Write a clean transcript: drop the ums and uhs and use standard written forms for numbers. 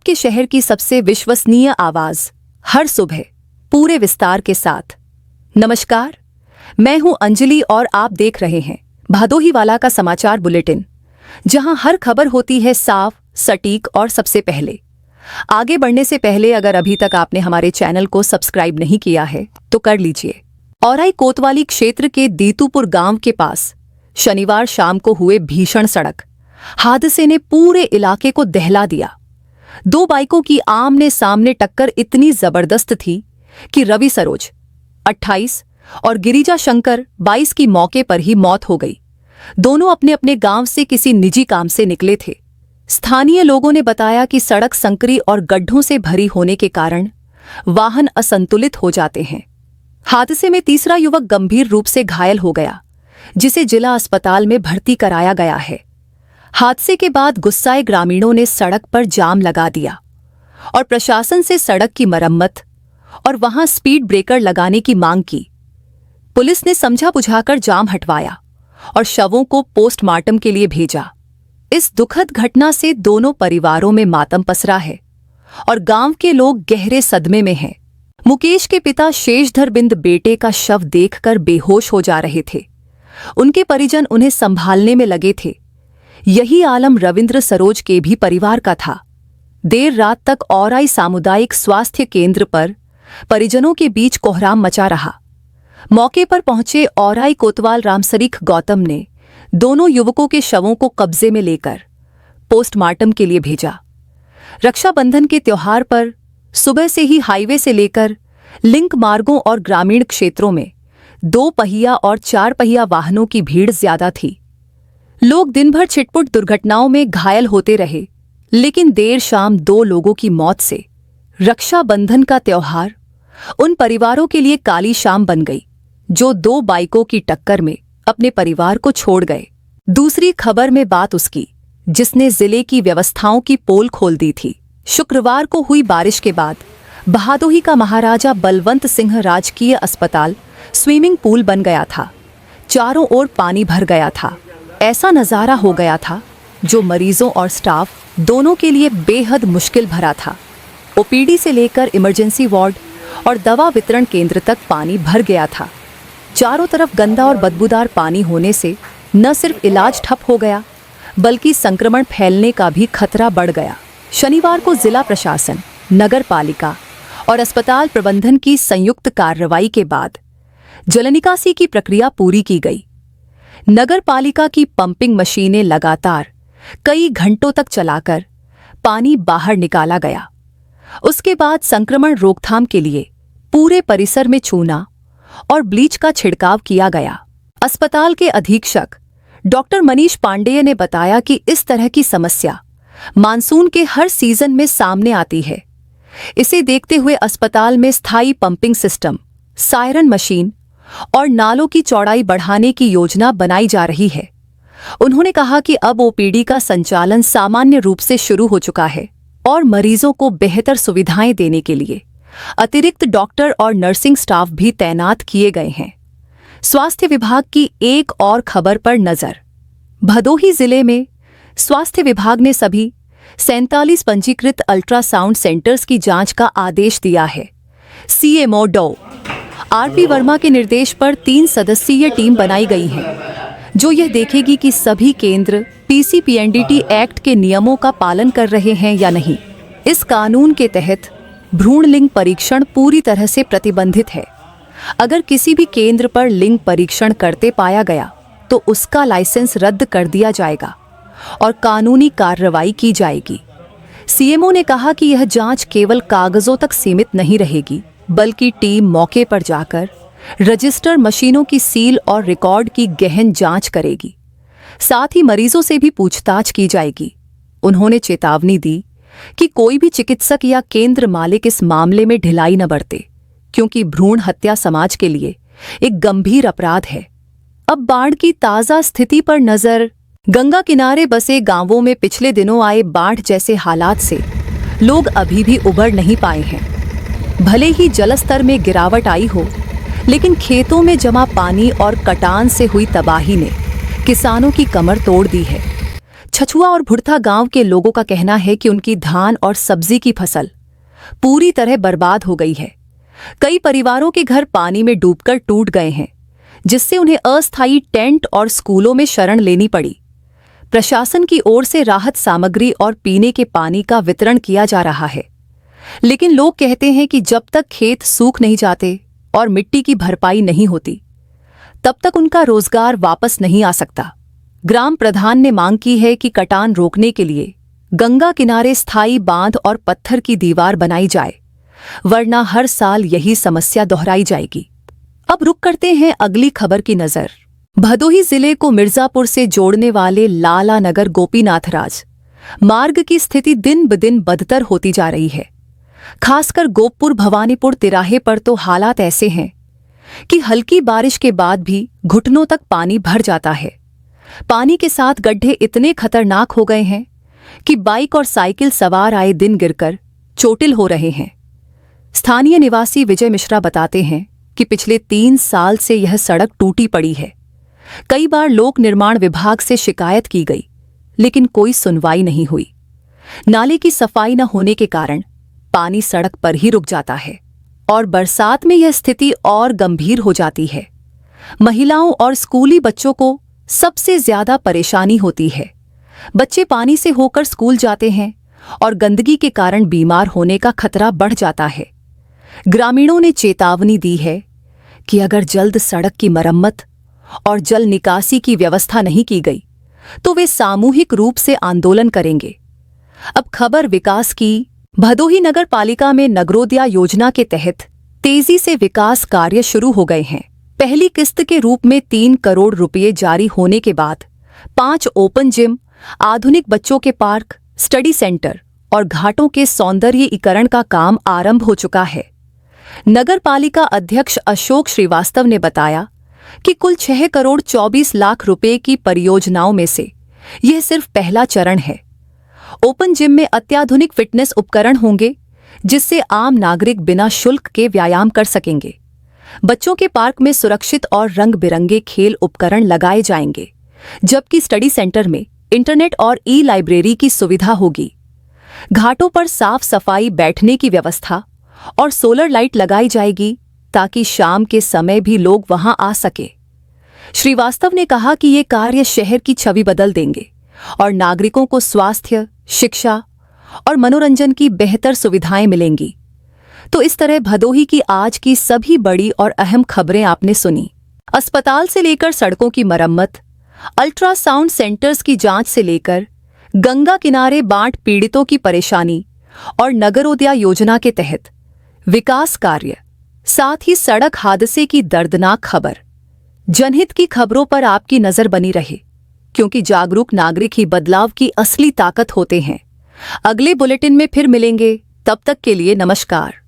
आपके शहर की सबसे विश्वसनीय आवाज, हर सुबह पूरे विस्तार के साथ। नमस्कार, मैं हूं अंजलि और आप देख रहे हैं भदोहीवाला का समाचार बुलेटिन, जहां हर खबर होती है साफ, सटीक और सबसे पहले। आगे बढ़ने से पहले अगर अभी तक आपने हमारे चैनल को सब्सक्राइब नहीं किया है तो कर लीजिए। औराई कोतवाली क्षेत्र के दीतूपुर गांव के पास शनिवार शाम को हुए भीषण सड़क हादसे ने पूरे इलाके को दहला दिया। दो बाइकों की आमने सामने टक्कर इतनी जबरदस्त थी कि रवि सरोज 28 और गिरिजा शंकर 22 की मौके पर ही मौत हो गई। दोनों अपने अपने गांव से किसी निजी काम से निकले थे। स्थानीय लोगों ने बताया कि सड़क संकरी और गड्ढों से भरी होने के कारण वाहन असंतुलित हो जाते हैं। हादसे में तीसरा युवक गंभीर रूप से घायल हो गया, जिसे जिला अस्पताल में भर्ती कराया गया है। हादसे के बाद गुस्साए ग्रामीणों ने सड़क पर जाम लगा दिया और प्रशासन से सड़क की मरम्मत और वहां स्पीड ब्रेकर लगाने की मांग की। पुलिस ने समझा बुझाकर जाम हटवाया और शवों को पोस्टमार्टम के लिए भेजा। इस दुखद घटना से दोनों परिवारों में मातम पसरा है और गांव के लोग गहरे सदमे में हैं। मुकेश के पिता शेषधर बिंद बेटे का शव देखकर बेहोश हो जा रहे थे। उनके परिजन उन्हें संभालने में लगे थे। यही आलम रविंद्र सरोज के भी परिवार का था। देर रात तक औराई सामुदायिक स्वास्थ्य केंद्र पर परिजनों के बीच कोहराम मचा रहा। मौके पर पहुंचे औराई कोतवाल रामसरीख गौतम ने दोनों युवकों के शवों को कब्जे में लेकर पोस्टमार्टम के लिए भेजा। रक्षाबंधन के त्योहार पर सुबह से ही हाईवे से लेकर लिंक मार्गों और ग्रामीण क्षेत्रों में 2 पहिया और 4 पहिया वाहनों की भीड़ ज्यादा थी। लोग दिन भर छिटपुट दुर्घटनाओं में घायल होते रहे, लेकिन देर शाम 2 लोगों की मौत से रक्षाबंधन का त्योहार उन परिवारों के लिए काली शाम बन गई, जो 2 बाइकों की टक्कर में अपने परिवार को छोड़ गए। दूसरी खबर में बात उसकी जिसने जिले की व्यवस्थाओं की पोल खोल दी थी। शुक्रवार को हुई बारिश के बाद भदोही का महाराजा बलवंत सिंह राजकीय अस्पताल स्विमिंग पूल बन गया था। चारों ओर पानी भर गया था। ऐसा नज़ारा हो गया था जो मरीजों और स्टाफ दोनों के लिए बेहद मुश्किल भरा था। ओपीडी से लेकर इमरजेंसी वार्ड और दवा वितरण केंद्र तक पानी भर गया था। चारों तरफ गंदा और बदबूदार पानी होने से न सिर्फ इलाज ठप हो गया, बल्कि संक्रमण फैलने का भी खतरा बढ़ गया। शनिवार को जिला प्रशासन, नगर पालिका और अस्पताल प्रबंधन की संयुक्त कार्रवाई के बाद जलनिकासी की प्रक्रिया पूरी की गई। नगर पालिका की पंपिंग मशीनें लगातार कई घंटों तक चलाकर पानी बाहर निकाला गया। उसके बाद संक्रमण रोकथाम के लिए पूरे परिसर में चूना और ब्लीच का छिड़काव किया गया। अस्पताल के अधीक्षक डॉक्टर मनीष पांडेय ने बताया कि इस तरह की समस्या मानसून के हर सीजन में सामने आती है। इसे देखते हुए अस्पताल में स्थायी पंपिंग सिस्टम, सायरन मशीन और नालों की चौड़ाई बढ़ाने की योजना बनाई जा रही है। उन्होंने कहा कि अब ओपीडी का संचालन सामान्य रूप से शुरू हो चुका है और मरीजों को बेहतर सुविधाएं देने के लिए अतिरिक्त डॉक्टर और नर्सिंग स्टाफ भी तैनात किए गए हैं। स्वास्थ्य विभाग की एक और खबर पर नजर। भदोही जिले में स्वास्थ्य विभाग ने सभी 47 पंजीकृत अल्ट्रासाउंड सेंटर्स की जांच का आदेश दिया है। सीएमओ डॉ. आरपी वर्मा के निर्देश पर 3 सदस्यीय टीम बनाई गई है, जो यह देखेगी कि सभी केंद्र पीसीपीएनडीटी एक्ट के नियमों का पालन कर रहे हैं या नहीं। इस कानून के तहत भ्रूण लिंग परीक्षण पूरी तरह से प्रतिबंधित है। अगर किसी भी केंद्र पर लिंग परीक्षण करते पाया गया तो उसका लाइसेंस रद्द कर दिया जाएगा और कानूनी कार्रवाई की जाएगी। सीएमओ ने कहा कि यह जांच केवल कागजों तक सीमित नहीं रहेगी, बल्कि टीम मौके पर जाकर रजिस्टर मशीनों की सील और रिकॉर्ड की गहन जांच करेगी। साथ ही मरीजों से भी पूछताछ की जाएगी। उन्होंने चेतावनी दी कि कोई भी चिकित्सक या केंद्र मालिक इस मामले में ढिलाई न बरते, क्योंकि भ्रूण हत्या समाज के लिए एक गंभीर अपराध है। अब बाढ़ की ताज़ा स्थिति पर नजर। गंगा किनारे बसे गांवों में पिछले दिनों आए बाढ़ जैसे हालात से लोग अभी भी उबर नहीं पाए हैं। भले ही जलस्तर में गिरावट आई हो, लेकिन खेतों में जमा पानी और कटान से हुई तबाही ने किसानों की कमर तोड़ दी है। छछुआ और भुड़था गांव के लोगों का कहना है कि उनकी धान और सब्जी की फसल पूरी तरह बर्बाद हो गई है। कई परिवारों के घर पानी में डूबकर टूट गए हैं, जिससे उन्हें अस्थायी टेंट और स्कूलों में शरण लेनी पड़ी। प्रशासन की ओर से राहत सामग्री और पीने के पानी का वितरण किया जा रहा है, लेकिन लोग कहते हैं कि जब तक खेत सूख नहीं जाते और मिट्टी की भरपाई नहीं होती, तब तक उनका रोजगार वापस नहीं आ सकता। ग्राम प्रधान ने मांग की है कि कटान रोकने के लिए गंगा किनारे स्थायी बांध और पत्थर की दीवार बनाई जाए, वरना हर साल यही समस्या दोहराई जाएगी। अब रुक करते हैं अगली खबर की नजर। भदोही जिले को मिर्जापुर से जोड़ने वाले लाला नगर गोपीनाथराज मार्ग की स्थिति दिन ब दिन बदतर होती जा रही है। खासकर गोपपुर भवानीपुर तिराहे पर तो हालात ऐसे हैं कि हल्की बारिश के बाद भी घुटनों तक पानी भर जाता है। पानी के साथ गड्ढे इतने खतरनाक हो गए हैं कि बाइक और साइकिल सवार आए दिन गिरकर चोटिल हो रहे हैं। स्थानीय निवासी विजय मिश्रा बताते हैं कि पिछले 3 साल से यह सड़क टूटी पड़ी है। कई बार लोक निर्माण विभाग से शिकायत की गई, लेकिन कोई सुनवाई नहीं हुई। नाले की सफाई न होने के कारण पानी सड़क पर ही रुक जाता है और बरसात में यह स्थिति और गंभीर हो जाती है। महिलाओं और स्कूली बच्चों को सबसे ज्यादा परेशानी होती है। बच्चे पानी से होकर स्कूल जाते हैं और गंदगी के कारण बीमार होने का खतरा बढ़ जाता है। ग्रामीणों ने चेतावनी दी है कि अगर जल्द सड़क की मरम्मत और जल निकासी की व्यवस्था नहीं की गई तो वे सामूहिक रूप से आंदोलन करेंगे। अब खबर विकास की। भदोही नगर पालिका में नगरोदया योजना के तहत तेजी से विकास कार्य शुरू हो गए हैं। पहली किस्त के रूप में 3 करोड़ रुपए जारी होने के बाद 5 ओपन जिम, आधुनिक बच्चों के पार्क, स्टडी सेंटर और घाटों के सौंदर्यीकरण का काम आरंभ हो चुका है। नगर पालिका अध्यक्ष अशोक श्रीवास्तव ने बताया कि कुल 6 करोड़ 24 लाख रुपए की परियोजनाओं में से यह सिर्फ पहला चरण है। ओपन जिम में अत्याधुनिक फिटनेस उपकरण होंगे, जिससे आम नागरिक बिना शुल्क के व्यायाम कर सकेंगे। बच्चों के पार्क में सुरक्षित और रंग बिरंगे खेल उपकरण लगाए जाएंगे, जबकि स्टडी सेंटर में इंटरनेट और ई-लाइब्रेरी की सुविधा होगी। घाटों पर साफ सफाई, बैठने की व्यवस्था और सोलर लाइट लगाई जाएगी ताकि शाम के समय भी लोग वहां आ सके। श्रीवास्तव ने कहा कि ये कार्य शहर की छवि बदल देंगे और नागरिकों को स्वास्थ्य, शिक्षा और मनोरंजन की बेहतर सुविधाएं मिलेंगी। तो इस तरह भदोही की आज की सभी बड़ी और अहम खबरें आपने सुनी। अस्पताल से लेकर सड़कों की मरम्मत, अल्ट्रासाउंड सेंटर्स की जांच से लेकर गंगा किनारे बाढ़ पीड़ितों की परेशानी और नगरोदया योजना के तहत विकास कार्य, साथ ही सड़क हादसे की दर्दनाक खबर। जनहित की खबरों पर आपकी नजर बनी रहे, क्योंकि जागरूक नागरिक ही बदलाव की असली ताकत होते हैं। अगले बुलेटिन में फिर मिलेंगे, तब तक के लिए नमस्कार।